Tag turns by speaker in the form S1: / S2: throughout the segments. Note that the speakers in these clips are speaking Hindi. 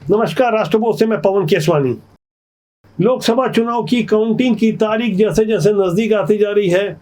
S1: नमस्कार, राष्ट्रपोस्ट से मैं पवन केसवानी। लोकसभा चुनाव की काउंटिंग की तारीख जैसे जैसे नजदीक आती जा रही है,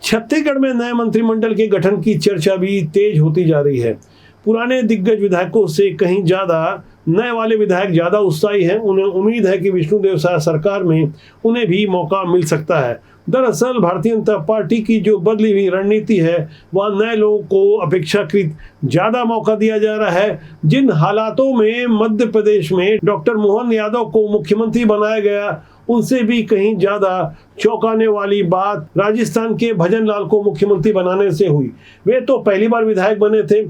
S1: छत्तीसगढ़ में नए मंत्रिमंडल के गठन की चर्चा भी तेज होती जा रही है। पुराने दिग्गज विधायकों से कहीं ज्यादा नए वाले विधायक ज्यादा उत्साही हैं। उन्हें उम्मीद है कि विष्णुदेव साय सरकार में उन्हें भी मौका मिल सकता है। दरअसल भारतीय जनता पार्टी की जो बदली हुई रणनीति है, वह नए लोगों को अपेक्षाकृत ज्यादा मौका दिया जा रहा है। जिन हालातों में मध्य प्रदेश में डॉक्टर मोहन यादव को मुख्यमंत्री बनाया गया, उनसे भी कहीं ज्यादा चौंकाने वाली बात राजस्थान के भजन लाल को मुख्यमंत्री बनाने से हुई। वे तो पहली बार विधायक बने थे।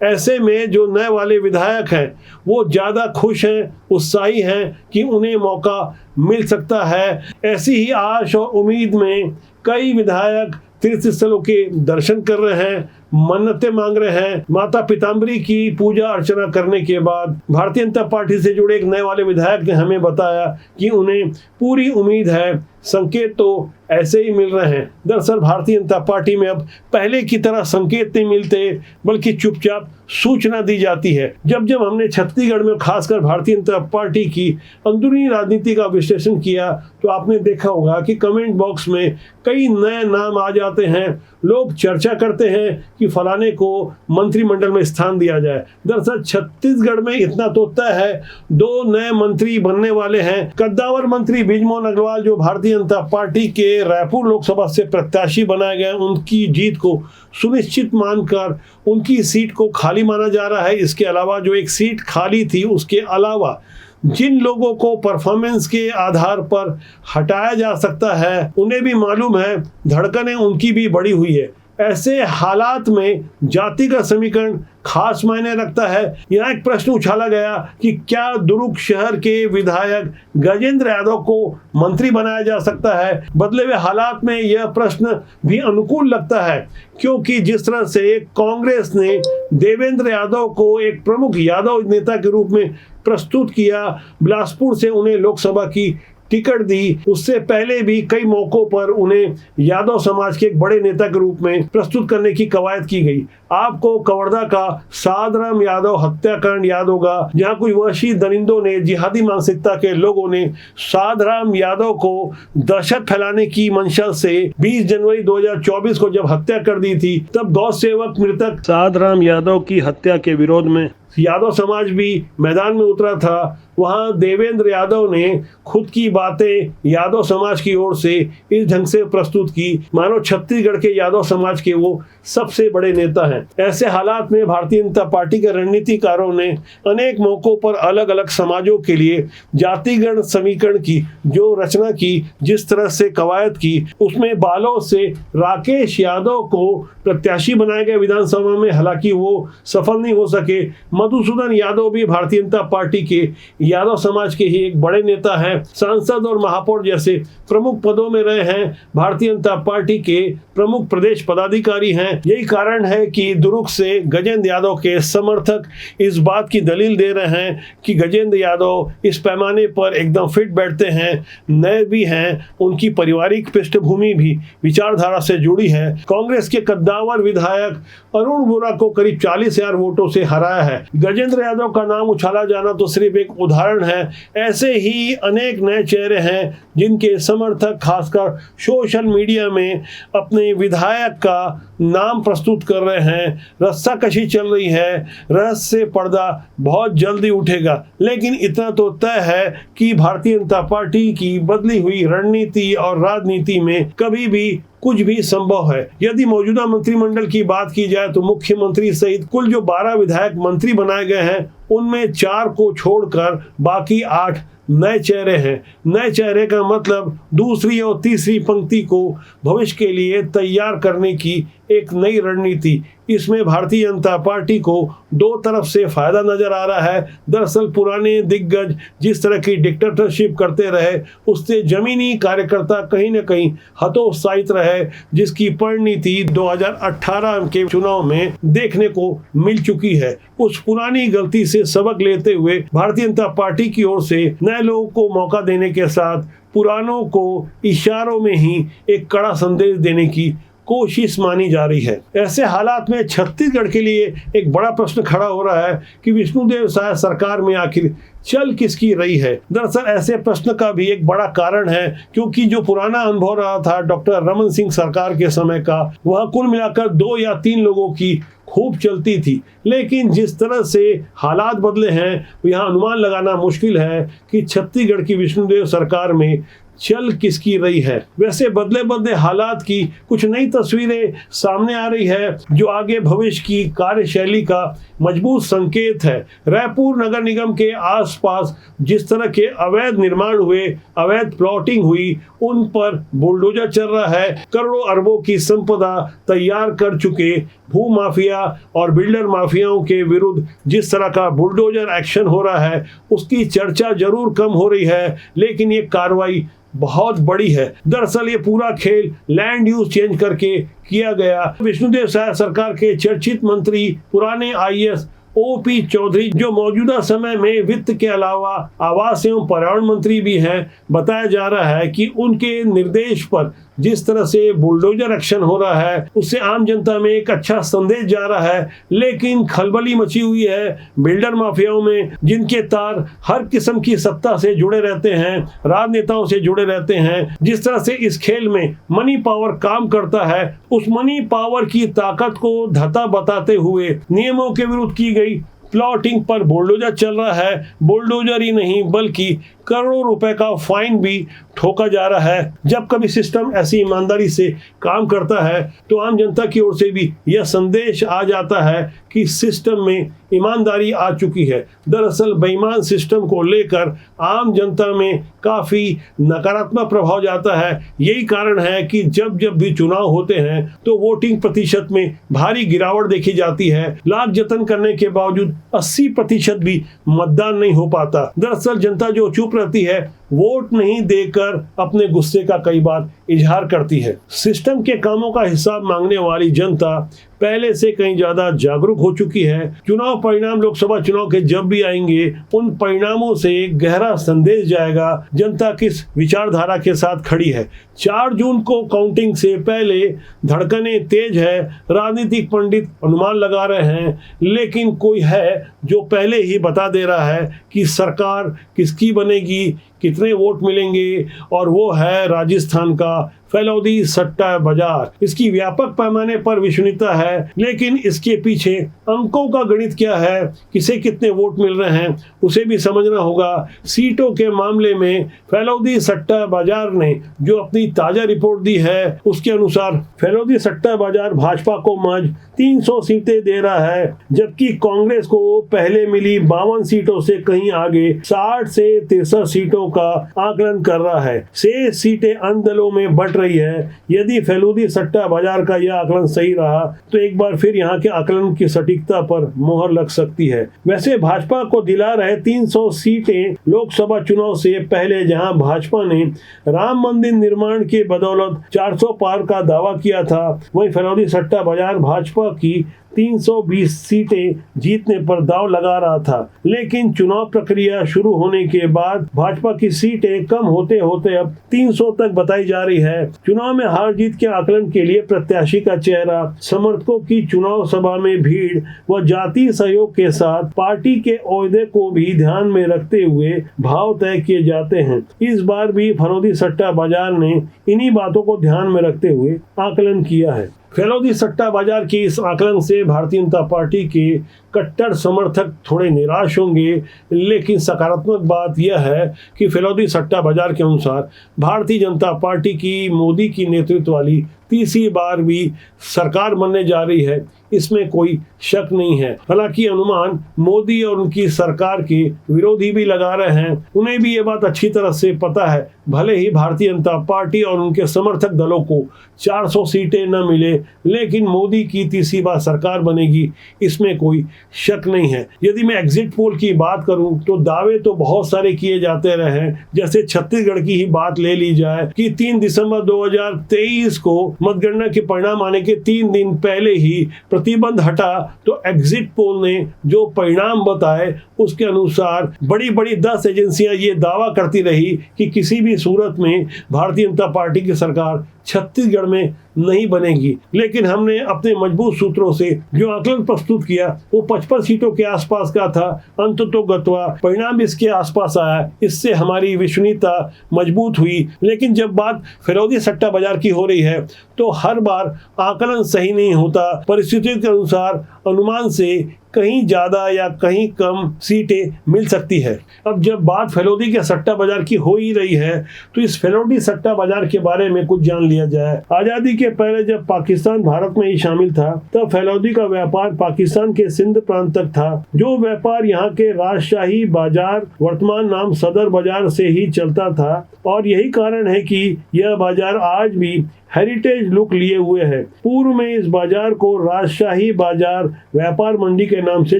S1: ऐसे में जो नए वाले विधायक हैं, वो ज्यादा खुश हैं, उत्साही हैं कि उन्हें मौका मिल सकता है। ऐसी ही आश और उम्मीद में कई विधायक तीर्थ स्थलों के दर्शन कर रहे हैं, मन्नतें मांग रहे हैं। माता पीताम्बरी की पूजा अर्चना करने के बाद भारतीय जनता पार्टी से जुड़े एक नए वाले विधायक ने हमें बताया कि उन्हें पूरी उम्मीद है। संकेत तो ऐसे ही मिल रहे हैं। दरअसल भारतीय जनता पार्टी में अब पहले की तरह संकेत नहीं मिलते, बल्कि चुपचाप सूचना दी जाती है। जब जब हमने छत्तीसगढ़ में खासकर भारतीय जनता पार्टी की अंदरूनी राजनीति का विश्लेषण किया, तो आपने देखा होगा कि कमेंट बॉक्स में कई नए नाम आ जाते हैं। लोग चर्चा करते हैं कि फलाने को मंत्रिमंडल में स्थान दिया जाए। दरअसल छत्तीसगढ़ में इतना तो तय है, 2 नए मंत्री बनने वाले हैं। कद्दावर मंत्री बृजमोहन अग्रवाल, जो भारतीय जनता पार्टी के रायपुर लोकसभा से प्रत्याशी बनाए गए, उनकी जीत को सुनिश्चित मानकर उनकी सीट को खाली माना जा रहा है। इसके अलावा जो एक सीट खाली थी, उसके अलावा जिन लोगों को परफॉर्मेंस के आधार पर हटाया जा सकता है, उन्हें भी मालूम है धड़कनें उनकी भी बढ़ी हुई है। ऐसे हालात में जाति का समीकरण खास मायने रखता है। यहाँ एक प्रश्न उछाला गया कि क्या दुर्ग शहर के विधायक गजेंद्र यादव को मंत्री बनाया जा सकता है। बदले हुए हालात में यह प्रश्न भी अनुकूल लगता है, क्योंकि जिस तरह से कांग्रेस ने देवेंद्र यादव को एक प्रमुख यादव नेता के रूप में प्रस्तुत किया, बिलासपुर से उन्हें लोकसभा की टिकट दी, उससे पहले भी कई मौकों पर उन्हें यादव समाज के एक बड़े नेता के रूप में प्रस्तुत करने की कवायद की गई। आपको कवर्धा का साधराम यादव हत्याकांड याद होगा, जहां कोई वहशी दरिंदों ने, जिहादी मानसिकता के लोगों ने साधराम यादव को दहशत फैलाने की मंशा से 20 जनवरी 2024 को जब हत्या कर दी थी, तब गौ सेवक मृतक साधराम यादव की हत्या के विरोध में यादव समाज भी मैदान में उतरा था। वहां देवेंद्र यादव ने खुद की बातें यादव समाज की ओर से इस ढंग से प्रस्तुत की, मानो छत्तीसगढ़ के यादव समाज के वो सबसे बड़े नेता हैं। ऐसे हालात में भारतीय जनता पार्टी के रणनीतिकारों ने अनेक मौकों पर अलग अलग समाजों के लिए जातिगण समीकरण की जो रचना की, जिस तरह से कवायद की, उसमें बालोद से राकेश यादव को प्रत्याशी बनाए गए विधानसभा में। हालांकि वो सफल नहीं हो सके। मधुसूदन यादव भी भारतीय जनता पार्टी के यादव समाज के ही एक बड़े नेता हैं। सांसद और महापौर जैसे प्रमुख पदों में रहे हैं। भारतीय जनता पार्टी के प्रमुख प्रदेश पदाधिकारी हैं। यही कारण है कि दुर्ग से गजेंद्र यादव के समर्थक इस बात की दलील दे रहे हैं कि गजेंद्र यादव इस पैमाने पर एकदम फिट बैठते हैं, नए भी हैं, उनकी पारिवारिक पृष्ठभूमि भी विचारधारा से जुड़ी है। कांग्रेस के कद्दावर विधायक अरुण वोरा को करीब 40,000 वोटों से हराया है। गजेंद्र यादव का नाम उछाला जाना तो सिर्फ एक उदाहरण है। ऐसे ही अनेक नए चेहरे हैं जिनके समर्थक खासकर सोशल मीडिया में अपने विधायक का नाम प्रस्तुत कर रहे हैं। रस्साकशी चल रही है, रहस्य पर्दा बहुत जल्दी उठेगा। लेकिन इतना तो तय है कि भारतीय जनता पार्टी की बदली हुई रणनीति और राजनीति में कभी भी कुछ भी संभव है। यदि मौजूदा मंत्रिमंडल की बात की जाए तो मुख्यमंत्री सहित कुल जो 12 विधायक मंत्री बनाए गए हैं, उनमें 4 को छोड़कर बाकी 8 नए चेहरे हैं। नए चेहरे का मतलब दूसरी और तीसरी पंक्ति को भविष्य के लिए तैयार करने की एक नई रणनीति। इसमें भारतीय जनता पार्टी को 2 तरफ से फायदा नजर आ रहा है। दरअसल पुराने दिग्गज जिस तरह की डिक्टेटरशिप करते रहे, उससे जमीनी कार्यकर्ता कहीं न कहीं हतोत्साहित रहे, जिसकी परिणति 2018 के चुनाव में देखने को मिल चुकी है। उस पुरानी गलती से सबक लेते हुए भारतीय जनता पार्टी की ओर से नए लोगों को मौका देने के साथ पुरानों को इशारों में ही एक कड़ा संदेश देने की कोशिश मानी जा रही है। ऐसे हालात में छत्तीसगढ़ के लिए एक बड़ा प्रश्न खड़ा हो रहा है कि विष्णुदेव साय सरकार में आखिर चल किसकी रही है। दरअसल ऐसे प्रश्न का भी एक बड़ा कारण है क्योंकि जो पुराना अनुभव रहा था डॉक्टर रमन सिंह सरकार के समय का, वह कुल मिलाकर 2 या 3 लोगों की खूब चलती थी। लेकिन जिस तरह से हालात बदले हैं यहाँ अनुमान लगाना मुश्किल है कि छत्तीसगढ़ की विष्णुदेव सरकार में चल किसकी रही है। वैसे बदले बदले हालात की कुछ नई तस्वीरें सामने आ रही है जो आगे भविष्य की कार्यशैली का मजबूत संकेत है। रायपुर नगर निगम के आसपास जिस तरह के अवैध निर्माण हुए, अवैध प्लॉटिंग हुई, उन पर बुलडोजर चल रहा है। करोड़ों अरबों की संपदा तैयार कर चुके भू माफिया और बिल्डर माफियाओं के विरुद्ध जिस तरह का बुलडोजर एक्शन हो रहा है उसकी चर्चा जरूर कम हो रही है, लेकिन ये कार्रवाई बहुत बड़ी है। दरअसल ये पूरा खेल लैंड यूज चेंज करके किया गया। विष्णुदेव साय सरकार के चर्चित मंत्री पुराने आईएएस ओपी चौधरी, जो मौजूदा समय में वित्त के अलावा आवास एवं पर्यावरण मंत्री भी हैं, बताया जा रहा है कि उनके निर्देश पर जिस तरह से बुलडोजर एक्शन हो रहा है उससे आम जनता में एक अच्छा संदेश जा रहा है। लेकिन खलबली मची हुई है बिल्डर माफियाओं में, जिनके तार हर किस्म की सत्ता से जुड़े रहते हैं, राजनेताओं से जुड़े रहते हैं। जिस तरह से इस खेल में मनी पावर काम करता है, उस मनी पावर की ताकत को धता बताते हुए नियमों के विरुद्ध की गई प्लॉटिंग पर बुलडोजर चल रहा है। बुलडोजर ही नहीं बल्कि करोड़ों रुपए का फाइन भी ठोका जा रहा है। जब कभी सिस्टम ऐसी ईमानदारी से काम करता है तो आम जनता की ओर से भी यह संदेश आ जाता है कि सिस्टम में ईमानदारी आ चुकी है। दरअसल बेईमान सिस्टम को लेकर आम जनता में काफी नकारात्मक प्रभाव जाता है। यही कारण है कि जब जब भी चुनाव होते हैं तो वोटिंग प्रतिशत में भारी गिरावट देखी जाती है। लाख जतन करने के बावजूद 80% भी मतदान नहीं हो पाता। दरअसल जनता जो चुप रहती है, वोट नहीं देकर अपने गुस्से का कई बार इजहार करती है। सिस्टम के कामों का हिसाब मांगने वाली जनता पहले से कहीं ज्यादा जागरूक हो चुकी है। चुनाव परिणाम लोकसभा चुनाव के जब भी आएंगे, उन परिणामों से एक गहरा संदेश जाएगा जनता किस विचारधारा के साथ खड़ी है। 4 जून को काउंटिंग से पहले धड़कनें तेज है। राजनीतिक पंडित अनुमान लगा रहे हैं, लेकिन कोई है जो पहले ही बता दे रहा है कि सरकार किसकी बनेगी, कितने वोट मिलेंगे, और वो है राजस्थान का फैलौदी सट्टा बाजार। इसकी व्यापक पैमाने पर विश्वसनीयता है, लेकिन इसके पीछे अंकों का गणित क्या है, किसे कितने वोट मिल रहे हैं, उसे भी समझना होगा। सीटों के मामले में फैलौदी सट्टा बाजार ने जो अपनी ताजा रिपोर्ट दी है, उसके अनुसार फैलौदी सट्टा बाजार भाजपा को महज 300 सीटें दे रहा है, जबकि कांग्रेस को पहले मिली 52 सीटों से कहीं आगे 60 से 63 सीटों का आकलन कर रहा है। शेष सीटें अन्य दलों में बट रही है। यदि फैलौदी सट्टा बाजार का यह आकलन सही रहा तो एक बार फिर यहाँ के आकलन की सटीकता पर मोहर लग सकती है। वैसे भाजपा को दिला रहे 300 सीटें लोकसभा चुनाव से पहले, जहां भाजपा ने राम मंदिर निर्माण के बदौलत 400 पार का दावा किया था, वहीं फैलौदी सट्टा बाजार भाजपा की 320 सीटें जीतने पर दांव लगा रहा था। लेकिन चुनाव प्रक्रिया शुरू होने के बाद भाजपा की सीटें कम होते होते अब 300 तक बताई जा रही है। चुनाव में हार जीत के आकलन के लिए प्रत्याशी का चेहरा, समर्थकों की चुनाव सभा में भीड़ व जातीय सहयोग के साथ पार्टी के ओहदे को भी ध्यान में रखते हुए भाव तय किए जाते हैं। इस बार भी फैलौदी सट्टा बाजार ने इन्हीं बातों को ध्यान में रखते हुए आकलन किया है। फैलौदी सट्टा बाजार की इस आकलन से भारतीय जनता पार्टी के कट्टर समर्थक थोड़े निराश होंगे, लेकिन सकारात्मक बात यह है कि फैलौदी सट्टा बाजार के अनुसार भारतीय जनता पार्टी की मोदी की नेतृत्व वाली तीसरी बार भी सरकार बनने जा रही है, इसमें कोई शक नहीं है। हालांकि अनुमान मोदी और उनकी सरकार के विरोधी भी लगा रहे हैं। उन्हें भी ये बात अच्छी तरह से पता है, भले ही भारतीय जनता पार्टी और उनके समर्थक दलों को 400 सीटें न मिले, लेकिन मोदी की तीसरी बार सरकार बनेगी, इसमें कोई शक नहीं है। यदि मैं एग्जिट पोल की बात करूं तो दावे तो बहुत सारे किए जाते रहे हैं। जैसे छत्तीसगढ़ की ही बात ले ली जाए कि 3 दिसंबर 2023 को मतगणना के परिणाम आने के 3 दिन पहले ही प्रतिबंध हटा, तो एग्जिट पोल ने जो परिणाम बताए उसके अनुसार बड़ी बड़ी 10 एजेंसियां ये दावा करती रही कि किसी भी सूरत में भारतीय जनता पार्टी की सरकार छत्तीसगढ़ में नहीं बनेगी, लेकिन हमने अपने मजबूत सूत्रों से जो आकलन प्रस्तुत किया वो 55 सीटों के आसपास का था। अंततोगत्वा परिणाम इसके आसपास आया। इससे हमारी विश्वसनीयता मजबूत हुई। लेकिन जब बात फिरौदी सट्टा बाजार की हो रही है तो हर बार आकलन सही नहीं होता। परिस्थितियों के अनुसार अनुमान से कहीं ज्यादा या कहीं कम सीटें मिल सकती है। अब जब बात फिरौदी के सट्टा बाजार की हो ही रही है तो इस फिरौदी सट्टा बाजार के बारे में कुछ जान लिया जाए। आजादी के पहले जब पाकिस्तान भारत में ही शामिल था तब फिरौदी का व्यापार पाकिस्तान के सिंध प्रांत तक था। जो व्यापार यहाँ के राजशाही बाजार, वर्तमान नाम सदर बाजार से ही चलता था, और यही कारण है कि यह बाजार आज भी हेरिटेज लुक लिए हुए है। पूर्व में इस बाजार को राजशाही बाजार व्यापार मंडी के नाम से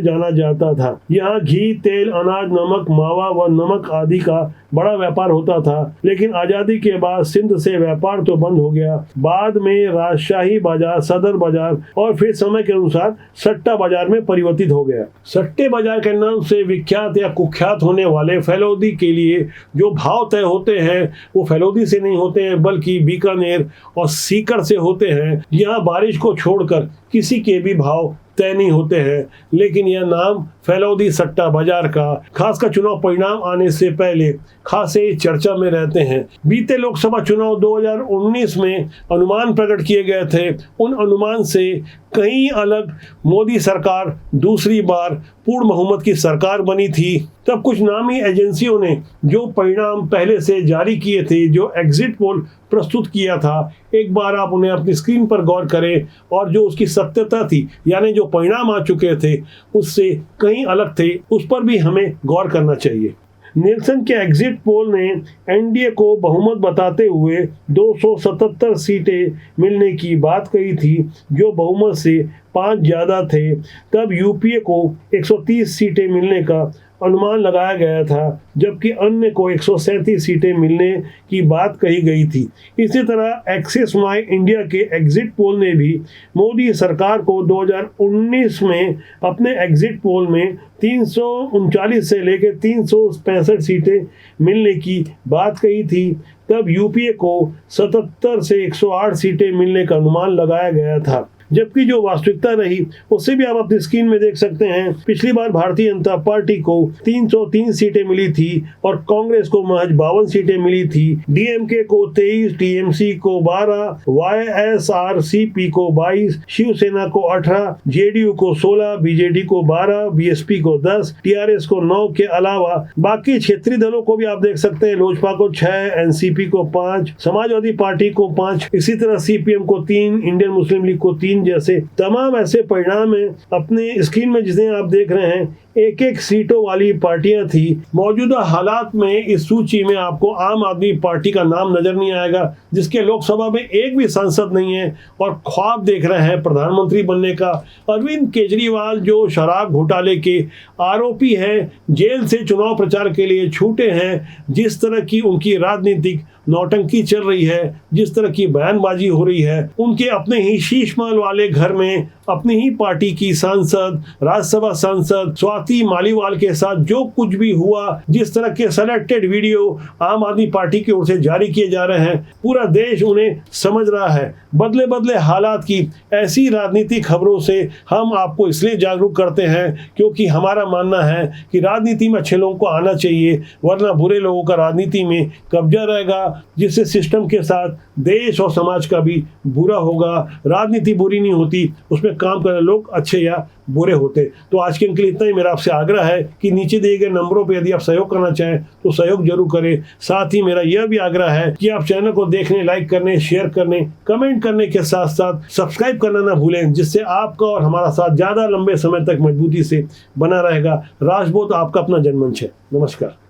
S1: जाना जाता था। यहाँ घी, तेल, अनाज, नमक, मावा व नमक आदि का बड़ा व्यापार होता था। लेकिन आजादी के बाद सिंध से व्यापार तो बंद हो गया। बाद में राजशाही बाजार, सदर बाजार और फिर समय के अनुसार सट्टा बाजार में परिवर्तित हो गया। सट्टे बाजार के नाम से विख्यात या कुख्यात होने वाले फिरौदी के लिए जो भाव तय होते हैं वो फिरौदी से नहीं होते हैं बल्कि बीकानेर और सीकर से होते हैं। यहाँ बारिश को छोड़कर किसी के भी भाव तय नहीं होते हैं। लेकिन यह नाम फिरौदी सट्टा बाजार का खासकर चुनाव परिणाम आने से पहले खासे चर्चा में रहते हैं। बीते लोकसभा चुनाव 2019 में अनुमान प्रकट किए गए थे। उन अनुमान से कहीं अलग मोदी सरकार दूसरी बार पूर्ण बहुमत की सरकार बनी थी। तब कुछ नामी एजेंसियों ने जो परिणाम पहले से जारी किए थे, जो एग्जिट पोल प्रस्तुत किया था, एक बार आप उन्हें अपनी स्क्रीन पर गौर करें और जो उसकी सत्यता थी यानी जो परिणाम आ चुके थे उससे कहीं अलग थे, उस पर भी हमें गौर करना चाहिए। निल्सन के एग्जिट पोल ने एनडीए को बहुमत बताते हुए 277 सीटें मिलने की बात कही थी, जो बहुमत से 5 ज्यादा थे। तब यूपीए को 130 सीटें मिलने का अनुमान लगाया गया था, जबकि अन्य को 137 सीटें मिलने की बात कही गई थी। इसी तरह एक्सिस माई इंडिया के एग्जिट पोल ने भी मोदी सरकार को 2019 में अपने एग्जिट पोल में 339 से लेकर 365 सीटें मिलने की बात कही थी। तब यूपीए को 77 से 108 सीटें मिलने का अनुमान लगाया गया था, जबकि जो वास्तविकता रही उससे भी आप अपनी स्क्रीन में देख सकते हैं। पिछली बार भारतीय जनता पार्टी को 303 सीटें मिली थी और कांग्रेस को महज 52 सीटें मिली थी। डीएमके को 23, टीएमसी को 12, वाईएसआरसीपी को 22, शिवसेना को 18, जेडीयू को 16, बीजेडी को 12, बीएसपी को 10, टीआरएस को 9 के अलावा बाकी क्षेत्रीय दलों को भी आप देख सकते हैं। लोजपा को 6, एनसीपी को 5, समाजवादी पार्टी को 5, इसी तरह सीपीएम को 3, इंडियन मुस्लिम लीग को 3 जैसे तमाम ऐसे परिणाम हैं। अपने स्क्रीन में जिसे आप देख रहे हैं एक एक सीटों वाली पार्टियां थी। मौजूदा हालात में इस सूची में आपको आम आदमी पार्टी का नाम नजर नहीं आएगा, जिसके लोकसभा में एक भी सांसद नहीं है और ख्वाब देख रहे हैं प्रधानमंत्री बनने का। अरविंद केजरीवाल जो शराब घोटाले के आरोपी हैं, जेल से चुनाव प्रचार के लिए छूटे हैं। जिस तरह की उनकी राजनीतिक नौटंकी चल रही है, जिस तरह की बयानबाजी हो रही है, उनके अपने ही शीश महल वाले घर में अपनी ही पार्टी की सांसद, राज्यसभा सांसद स्वाति मालीवाल के साथ जो कुछ भी हुआ, जिस तरह के सेलेक्टेड वीडियो आम आदमी पार्टी की ओर से जारी किए जा रहे हैं, पूरा देश उन्हें समझ रहा है। बदले बदले हालात की ऐसी राजनीतिक खबरों से हम आपको इसलिए जागरूक करते हैं क्योंकि हमारा मानना है कि राजनीति में अच्छे लोगों को आना चाहिए, वरना बुरे लोगों का राजनीति में कब्जा रहेगा, जिससे सिस्टम के साथ देश और समाज का भी बुरा होगा। राजनीति बुरी नहीं होती, उसमें काम करने लोग अच्छे या बुरे होते। तो आज के अंक के लिए इतना ही। मेरा आपसे आग्रह है कि नीचे दिए गए नंबरों पर यदि आप सहयोग करना चाहें तो सहयोग जरूर करें। साथ ही मेरा यह भी आग्रह है कि आप चैनल को देखने, लाइक करने, शेयर करने, कमेंट करने के साथ साथ सब्सक्राइब करना ना भूलें, जिससे आपका और हमारा साथ ज्यादा लंबे समय तक मजबूती से बना रहेगा। राजबोध आपका अपना जनमंच है। नमस्कार।